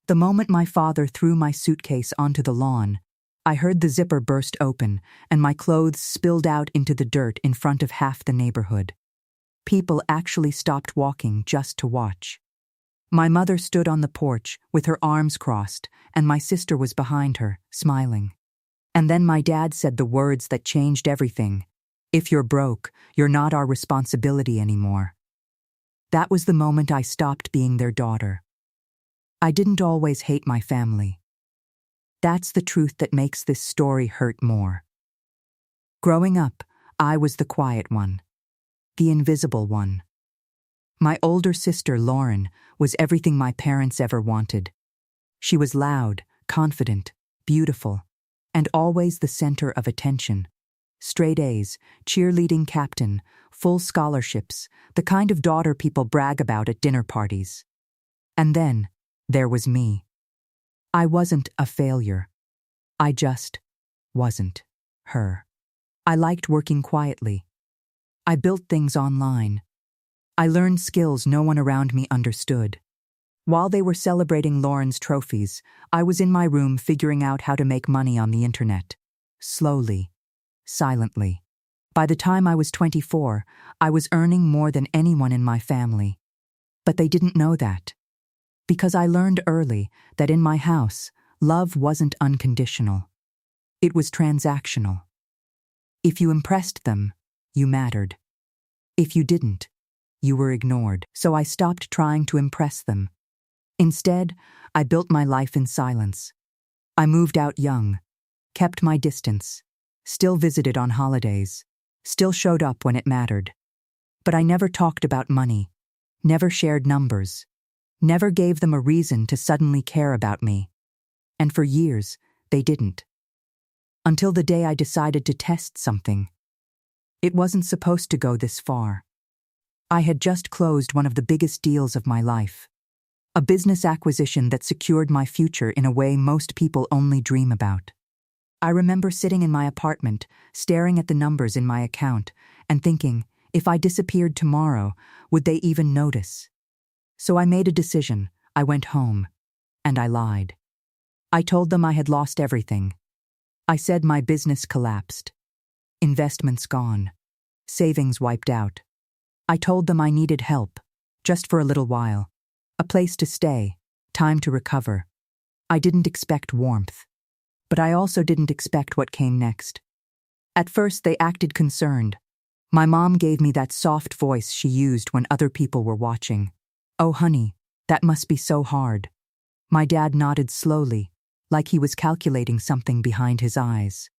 The moment my father threw my suitcase onto the lawn, I heard the zipper burst open and my clothes spilled out into the dirt in front of half the neighborhood. People actually stopped walking just to watch. My mother stood on the porch with her arms crossed, and my sister was behind her, smiling. And then my dad said the words that changed everything. "If you're broke, you're not our responsibility anymore." That was the moment I stopped being their daughter. I didn't always hate my family. That's the truth that makes this story hurt more. Growing up, I was the quiet one, the invisible one. My older sister, Lauren, was everything my parents ever wanted. She was loud, confident, beautiful, and always the center of attention. Straight A's, cheerleading captain, full scholarships, the kind of daughter people brag about at dinner parties. And then, there was me. I wasn't a failure. I just wasn't her. I liked working quietly. I built things online. I learned skills no one around me understood. While they were celebrating Lauren's trophies, I was in my room figuring out how to make money on the internet. Slowly. Silently. By the time I was 24, I was earning more than anyone in my family. But they didn't know that. Because I learned early that in my house, love wasn't unconditional. It was transactional. If you impressed them, you mattered. If you didn't, you were ignored. So I stopped trying to impress them. Instead, I built my life in silence. I moved out young, kept my distance, still visited on holidays, still showed up when it mattered. But I never talked about money, never shared numbers, never gave them a reason to suddenly care about me. And for years, they didn't. Until the day I decided to test something. It wasn't supposed to go this far. I had just closed one of the biggest deals of my life. A business acquisition that secured my future in a way most people only dream about. I remember sitting in my apartment, staring at the numbers in my account, and thinking, if I disappeared tomorrow, would they even notice? So I made a decision. I went home. And I lied. I told them I had lost everything. I said my business collapsed. Investments gone. Savings wiped out. I told them I needed help, just for a little while. A place to stay, time to recover. I didn't expect warmth. But I also didn't expect what came next. At first, they acted concerned. My mom gave me that soft voice she used when other people were watching. "Oh, honey, that must be so hard." My dad nodded slowly, like he was calculating something behind his eyes.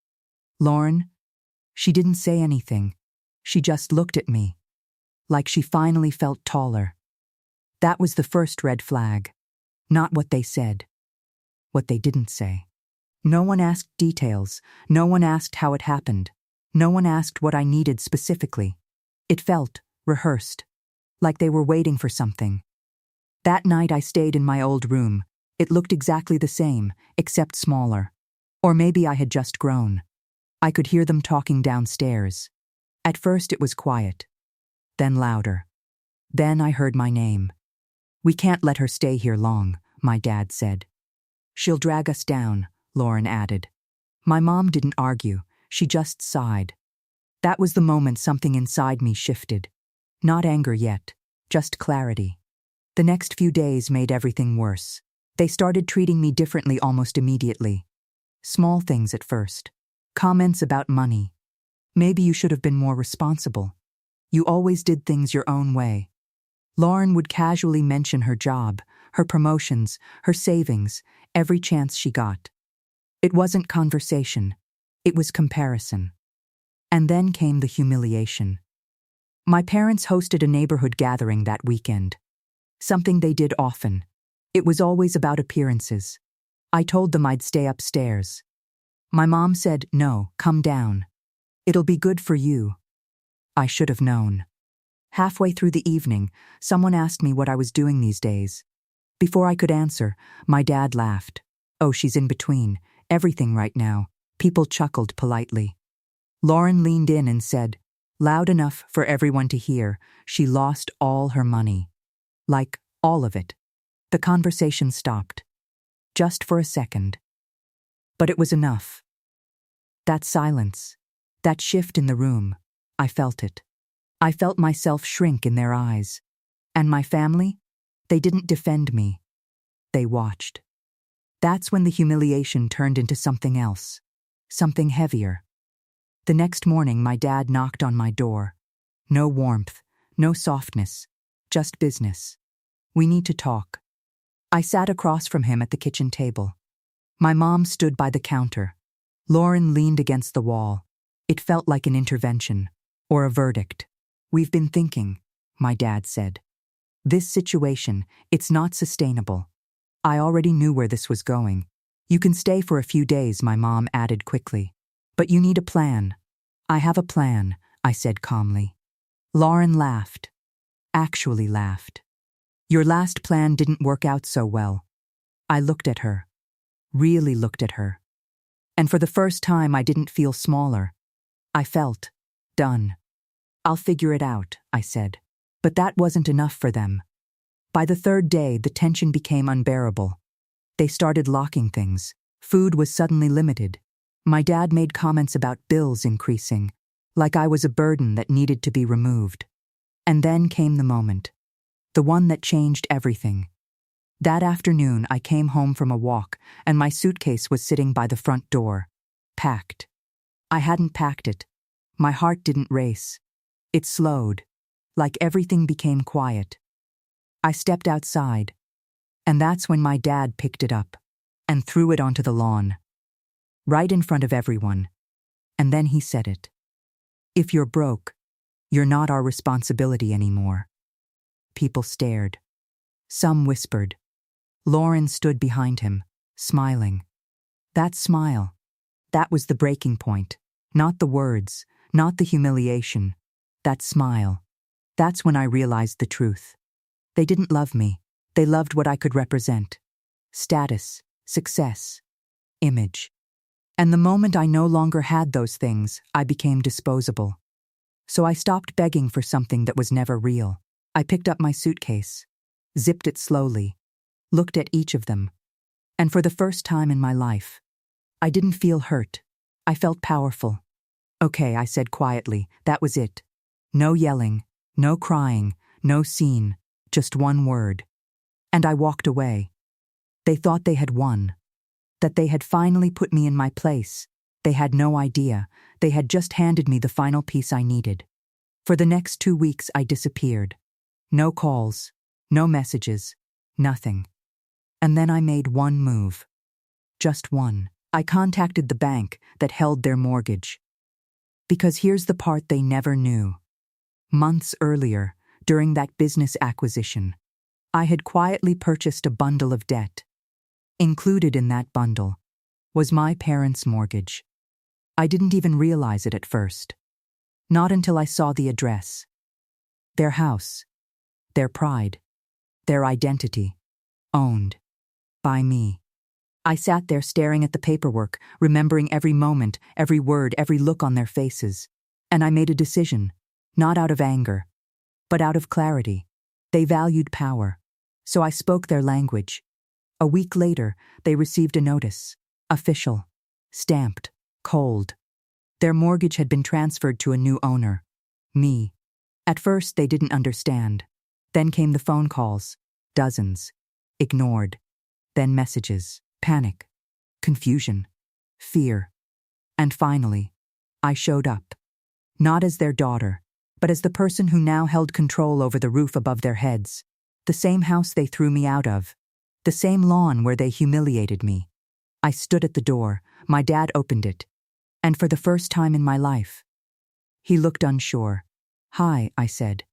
"Lauren?" She didn't say anything. She just looked at me, like she finally felt taller. That was the first red flag. Not what they said. What they didn't say. No one asked details. No one asked how it happened. No one asked what I needed specifically. It felt rehearsed, like they were waiting for something. That night I stayed in my old room. It looked exactly the same, except smaller. Or maybe I had just grown. I could hear them talking downstairs. At first it was quiet. Then louder. Then I heard my name. "We can't let her stay here long," my dad said. "She'll drag us down," Lauren added. My mom didn't argue. She just sighed. That was the moment something inside me shifted. Not anger yet, just clarity. The next few days made everything worse. They started treating me differently almost immediately. Small things at first. Comments about money. "Maybe you should have been more responsible. You always did things your own way." Lauren would casually mention her job, her promotions, her savings, every chance she got. It wasn't conversation. It was comparison. And then came the humiliation. My parents hosted a neighborhood gathering that weekend. Something they did often. It was always about appearances. I told them I'd stay upstairs. My mom said, "No, come down. It'll be good for you." I should have known. Halfway through the evening, someone asked me what I was doing these days. Before I could answer, my dad laughed. "Oh, she's in between. Everything right now." People chuckled politely. Lauren leaned in and said, loud enough for everyone to hear, she lost all her money. Like, all of it. The conversation stopped. just for a second. But it was enough. That silence, that shift in the room, I felt it. I felt myself shrink in their eyes. And my family? They didn't defend me. They watched. That's when the humiliation turned into something else, something heavier. The next morning, my dad knocked on my door. No warmth, no softness, just business. We need to talk. I sat across from him at the kitchen table. My mom stood by the counter. Lauren leaned against the wall. It felt like an intervention, or a verdict. We've been thinking, my dad said. This situation, it's not sustainable. I already knew where this was going. You can stay for a few days, my mom added quickly. But you need a plan. I have a plan, I said calmly. Lauren laughed. Actually laughed. Your last plan didn't work out so well. I looked at her. Really looked at her. And for the first time, I didn't feel smaller. I felt done. I'll figure it out, I said. But that wasn't enough for them. By the third day, the tension became unbearable. They started locking things. Food was suddenly limited. My dad made comments about bills increasing, like I was a burden that needed to be removed. And then came the moment. The one that changed everything. That afternoon, I came home from a walk, and my suitcase was sitting by the front door, packed. I hadn't packed it. My heart didn't race. It slowed, like everything became quiet. I stepped outside, and that's when my dad picked it up and threw it onto the lawn, right in front of everyone. And then he said it. If you're broke, you're not our responsibility anymore. People stared. Some whispered. Lauren stood behind him, smiling. That smile, that was the breaking point. Not the words, not the humiliation. That smile. That's when I realized the truth. They didn't love me. They loved what I could represent. Status, success, image. And the moment I no longer had those things, I became disposable. So I stopped begging for something that was never real. I picked up my suitcase, zipped it slowly, looked at each of them. And for the first time in my life, I didn't feel hurt. I felt powerful. Okay, I said quietly, that was it. No yelling, no crying, no scene, just one word. And I walked away. They thought they had won, that they had finally put me in my place. They had no idea. They had just handed me the final piece I needed. For the next 2 weeks, I disappeared. No calls, no messages, nothing. And then I made one move. Just one. I contacted the bank that held their mortgage. Because here's the part they never knew. Months earlier, during that business acquisition, I had quietly purchased a bundle of debt. Included in that bundle was my parents' mortgage. I didn't even realize it at first. Not until I saw the address. Their house, their pride, their identity, owned by me. I sat there staring at the paperwork, remembering every moment, every word, every look on their faces. And I made a decision, not out of anger, but out of clarity. They valued power, so I spoke their language. A week later, they received a notice, official, stamped, cold. Their mortgage had been transferred to a new owner, me. At first, they didn't understand. Then came the phone calls, dozens, ignored. Then messages, panic, confusion, fear. And finally, I showed up. Not as their daughter, but as the person who now held control over the roof above their heads. The same house they threw me out of. The same lawn where they humiliated me. I stood at the door. My dad opened it. And for the first time in my life, he looked unsure. Hi, I said.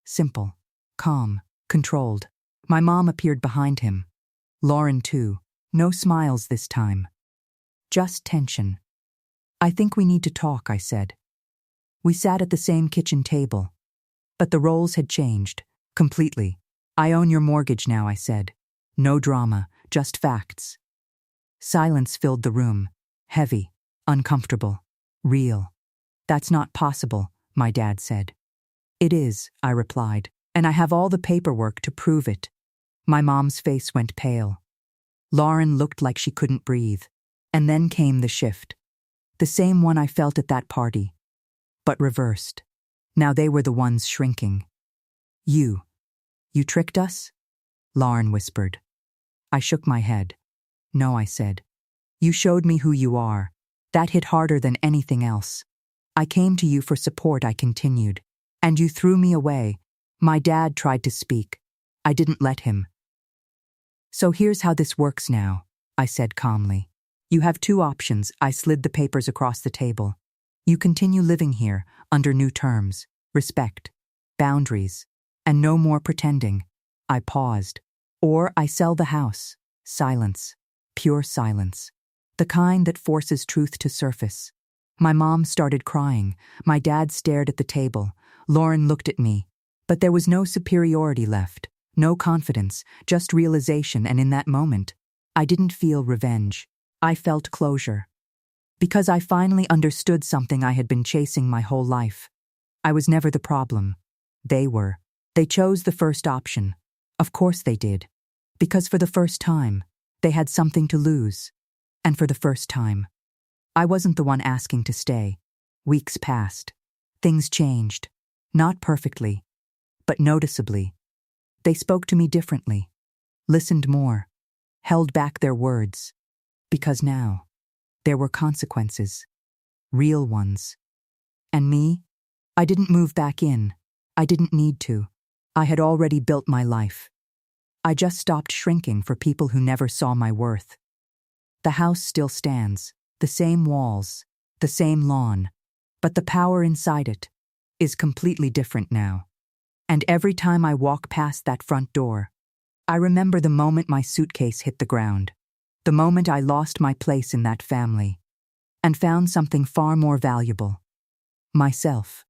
Simple, calm, controlled. My mom appeared behind him. Lauren too. No smiles this time. Just tension. I think we need to talk, I said. We sat at the same kitchen table. But the roles had changed, completely. I own your mortgage now, I said. No drama, just facts. Silence filled the room, heavy, uncomfortable, real. That's not possible, my dad said. It is, I replied, and I have all the paperwork to prove it. My mom's face went pale. Lauren looked like she couldn't breathe. And then came the shift. The same one I felt at that party, but reversed. Now they were the ones shrinking. You tricked us? Lauren whispered. I shook my head. No, I said. You showed me who you are. That hit harder than anything else. I came to you for support, I continued. And you threw me away. My dad tried to speak. I didn't let him. So here's how this works now, I said calmly. You have two options. I slid the papers across the table. You continue living here, under new terms, respect, boundaries, and no more pretending. I paused. Or I sell the house. Silence. Pure silence. The kind that forces truth to surface. My mom started crying. My dad stared at the table. Lauren looked at me. But there was no superiority left. No confidence, just realization, and in that moment, I didn't feel revenge. I felt closure. Because I finally understood something I had been chasing my whole life. I was never the problem. They were. They chose the first option. Of course they did. Because for the first time, they had something to lose. And for the first time, I wasn't the one asking to stay. Weeks passed. Things changed. Not perfectly, but noticeably. They spoke to me differently, listened more, held back their words. Because now, there were consequences. Real ones. And me? I didn't move back in. I didn't need to. I had already built my life. I just stopped shrinking for people who never saw my worth. The house still stands, the same walls, the same lawn, but the power inside it is completely different now. And every time I walk past that front door, I remember the moment my suitcase hit the ground, the moment I lost my place in that family, and found something far more valuable: myself.